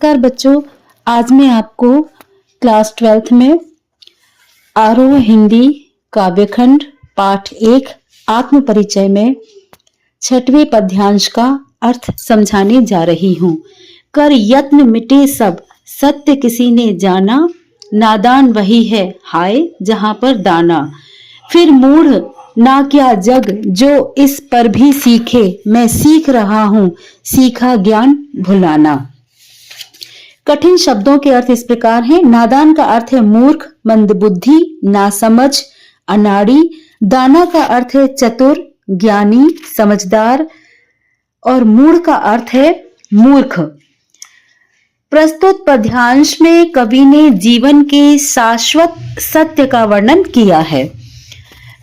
नमस्कार बच्चों, आज मैं आपको क्लास 12th में आरोह हिंदी काव्यखंड पाठ 1 आत्म परिचय में 6वें पद्यांश का अर्थ समझाने जा रही हूँ। कर यत्न मिटे सब, सत्य किसी ने जाना, नादान वही है हाय जहां पर दाना। फिर मूढ़ ना क्या जग जो इस पर भी सीखे, मैं सीख रहा हूँ सीखा ज्ञान भुलाना। कठिन शब्दों के अर्थ इस प्रकार हैं। नादान का अर्थ है मूर्ख, मंदबुद्धि, नासमझ, अनाड़ी। दाना का अर्थ है चतुर, ज्ञानी, समझदार और मूढ़ का अर्थ है मूर्ख। प्रस्तुत पद्यांश में कवि ने जीवन के शाश्वत सत्य का वर्णन किया है।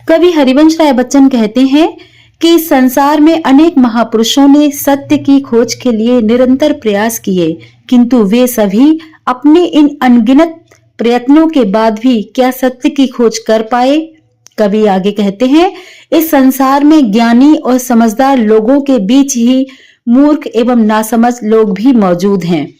कवि हरिवंश राय बच्चन कहते हैं कि संसार में अनेक महापुरुषों ने सत्य की खोज के लिए निरंतर प्रयास किए, किंतु वे सभी अपने इन अनगिनत प्रयत्नों के बाद भी क्या सत्य की खोज कर पाए। कवि आगे कहते हैं, इस संसार में ज्ञानी और समझदार लोगों के बीच ही मूर्ख एवं नासमझ लोग भी मौजूद हैं।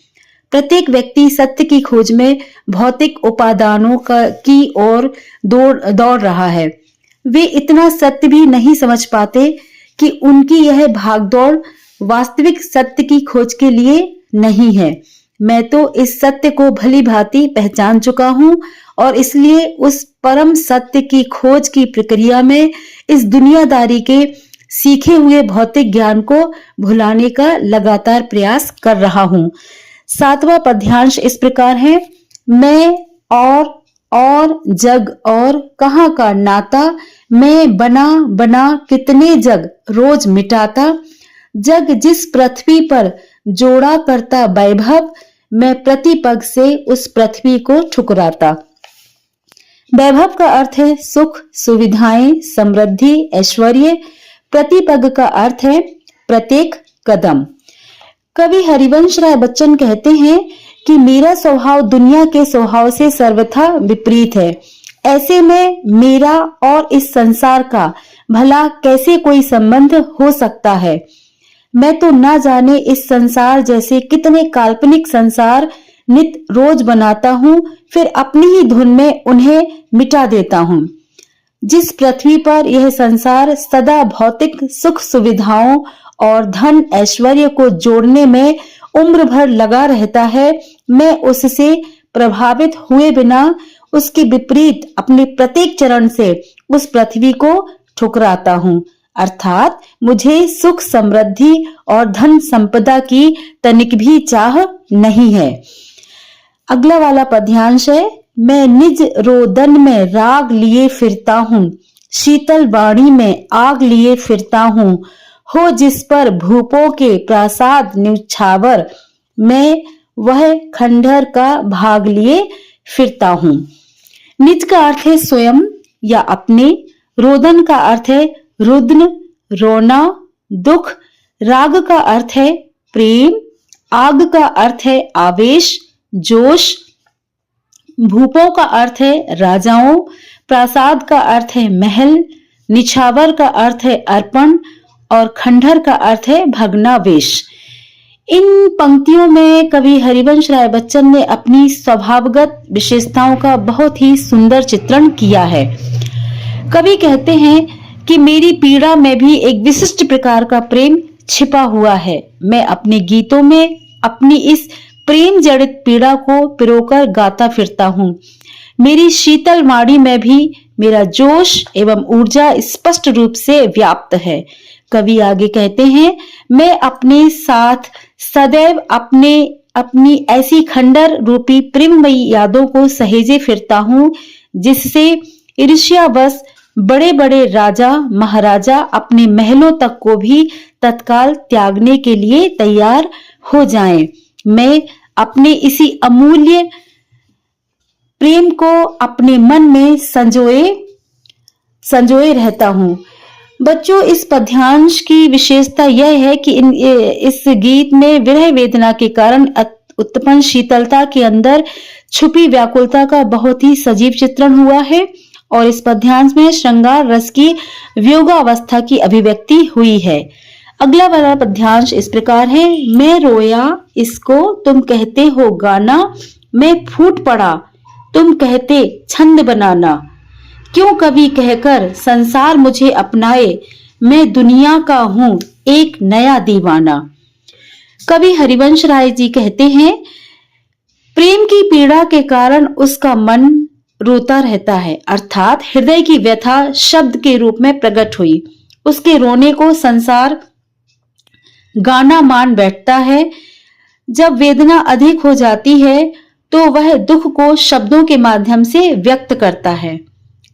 प्रत्येक व्यक्ति सत्य की खोज में भौतिक उपादानों की ओर दौड़ रहा है। वे इतना सत्य भी नहीं समझ पाते कि उनकी यह भागदौड़ वास्तविक सत्य की खोज के लिए नहीं है। मैं तो इस सत्य को भली भांति पहचान चुका हूँ और इसलिए उस परम सत्य की खोज की प्रक्रिया में इस दुनियादारी के सीखे हुए भौतिक ज्ञान को भुलाने का लगातार प्रयास कर रहा हूँ। 7वां पद्यांश इस प्रकार है। मैं और जग और कहाँ का नाता, मैं बना कितने जग रोज मिटाता। जग जिस पृथ्वी पर जोड़ा करता वैभव, मैं प्रतिपग से उस पृथ्वी को ठुकराता। वैभव का अर्थ है सुख, सुविधाएं, समृद्धि, ऐश्वर्य। प्रतिपग का अर्थ है प्रत्येक कदम। कवि हरिवंश राय बच्चन कहते हैं कि मेरा स्वभाव दुनिया के स्वभाव से सर्वथा विपरीत है। ऐसे में मेरा और इस संसार का भला कैसे कोई संबंध हो सकता है। मैं तो ना जाने इस संसार जैसे कितने काल्पनिक संसार नित रोज बनाता हूँ, फिर अपनी ही धुन में उन्हें मिटा देता हूँ। जिस पृथ्वी पर यह संसार सदा भौतिक सुख सुविधाओं और धन ऐश्वर्य को जोड़ने में उम्र भर लगा रहता है, मैं उससे प्रभावित हुए बिना उसके विपरीत अपने प्रत्येक चरण से उस पृथ्वी को ठुकराता हूँ। अर्थात मुझे सुख समृद्धि और धन संपदा की तनिक भी चाह नहीं है। अगला वाला पद्यांश है। मैं निज रोदन में राग लिए फिरता हूँ, शीतल वाणी में आग लिए फिरता हूँ। हो जिस पर भूपों के प्रासाद न्यौछावर, मैं वह खंडहर का भाग लिए फिरता हूँ। निज का अर्थ है स्वयं या अपने। रोदन का अर्थ है रुदन, रोना, दुख। राग का अर्थ है प्रेम। आग का अर्थ है आवेश, जोश। भूपों का अर्थ है राजाओं। प्रासाद का अर्थ है महल। निछावर का अर्थ है अर्पण और खंडहर का अर्थ है भग्नावेश। इन पंक्तियों में कवि हरिवंश राय बच्चन ने अपनी स्वभावगत विशेषताओं का बहुत ही सुंदर चित्रण किया है। कवि कहते हैं कि मेरी पीड़ा में भी एक विशिष्ट प्रकार का प्रेम छिपा हुआ है। मैं अपने गीतों में अपनी इस प्रेम जड़ित पीड़ा को पिरोकर गाता फिरता हूँ। मेरी शीतल वाणी में भी मेरा जोश एवं ऊर्जा स्पष्ट रूप से व्याप्त है। कवि आगे कहते हैं, मैं अपने साथ सदैव अपनी ऐसी खंडर रूपी प्रेममयी यादों को सहेजे फिरता हूँ, जिससे ईर्ष्यावश बड़े बड़े राजा महाराजा अपने महलों तक को भी तत्काल त्यागने के लिए तैयार हो जाएं। मैं अपने इसी अमूल्य प्रेम को अपने मन में संजोए रहता हूँ। बच्चों, इस पद्यांश की विशेषता यह है कि इस गीत में विरह वेदना के कारण उत्पन्न शीतलता के अंदर छुपी व्याकुलता का बहुत ही सजीव चित्रण हुआ है और इस पद्यांश में श्रृंगार रस की वियोगावस्था की अभिव्यक्ति हुई है। अगला वाला पद्यांश इस प्रकार है। मैं रोया इसको तुम कहते हो गाना, मैं फूट पड़ा तुम कहते छंद बनाना। क्यों कवि कहकर संसार मुझे अपनाए, मैं दुनिया का हूं एक नया दीवाना। कवि हरिवंश राय जी कहते हैं, प्रेम की पीड़ा के कारण उसका मन रोता रहता है, अर्थात हृदय की व्यथा शब्द के रूप में प्रकट हुई। उसके रोने को संसार गाना मान बैठता है। जब वेदना अधिक हो जाती है तो वह दुख को शब्दों के माध्यम से व्यक्त करता है।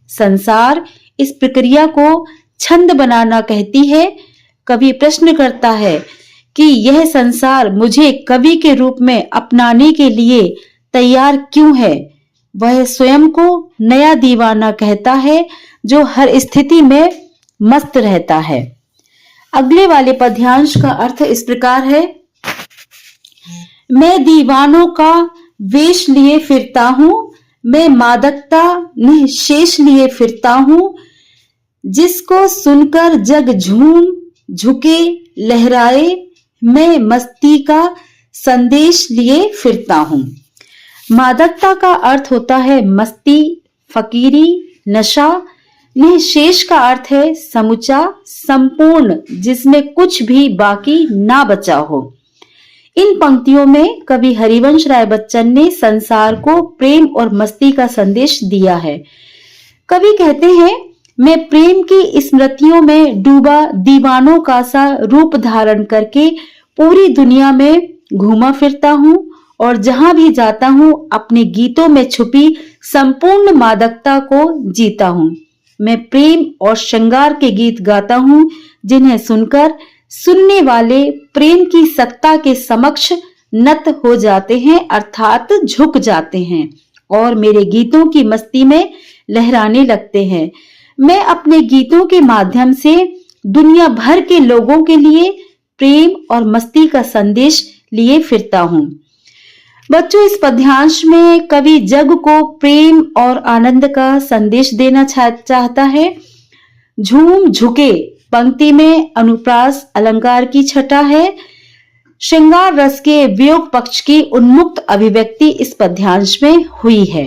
संसार इस प्रक्रिया को छंद बनाना कहती है। कवि प्रश्न करता है कि यह संसार मुझे कवि के रूप में अपनाने के लिए तैयार क्यों है। वह स्वयं को नया दीवाना कहता है जो हर स्थिति में मस्त रहता है। अगले वाले पद्यांश का अर्थ इस प्रकार है, मैं दीवानों का वेश लिए फिरता हूं, मैं मादकता निःशेष लिए फिरता हूं, जिसको सुनकर जग झूम झुके लहराए, मैं मस्ती का संदेश लिए फिरता हूं। मादकता का अर्थ होता है मस्ती, फकीरी, नशा। निःशेष का अर्थ है समूचा, संपूर्ण, जिसमें कुछ भी बाकी ना बचा हो। इन पंक्तियों में कवि हरिवंश राय बच्चन ने संसार को प्रेम और मस्ती का संदेश दिया है। कवि कहते हैं, मैं प्रेम की स्मृतियों में डूबा दीवानों का सा रूप धारण करके पूरी दुनिया में घूमा फिरता हूं और जहां भी जाता हूं अपने गीतों में छुपी संपूर्ण मादकता को जीता हूं। मैं प्रेम और श्रृंगार के गीत गाता हूं जिन्हें सुनकर सुनने वाले प्रेम की सत्ता के समक्ष नत हो जाते हैं, अर्थात झुक जाते हैं और मेरे गीतों की मस्ती में लहराने लगते हैं। मैं अपने गीतों के माध्यम से दुनिया भर के लोगों के लिए प्रेम और मस्ती का संदेश लिए फिरता हूं। बच्चों, इस पद्यांश में कवि जग को प्रेम और आनंद का संदेश देना चाहता है। झूम झुके पंक्ति में अनुप्रास अलंकार की छटा है। श्रृंगार रस के वियोग पक्ष की उन्मुक्त अभिव्यक्ति इस पद्यांश में हुई है।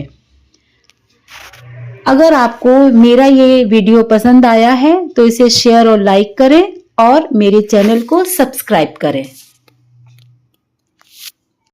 अगर आपको मेरा ये वीडियो पसंद आया है तो इसे शेयर और लाइक करें और मेरे चैनल को सब्सक्राइब करें।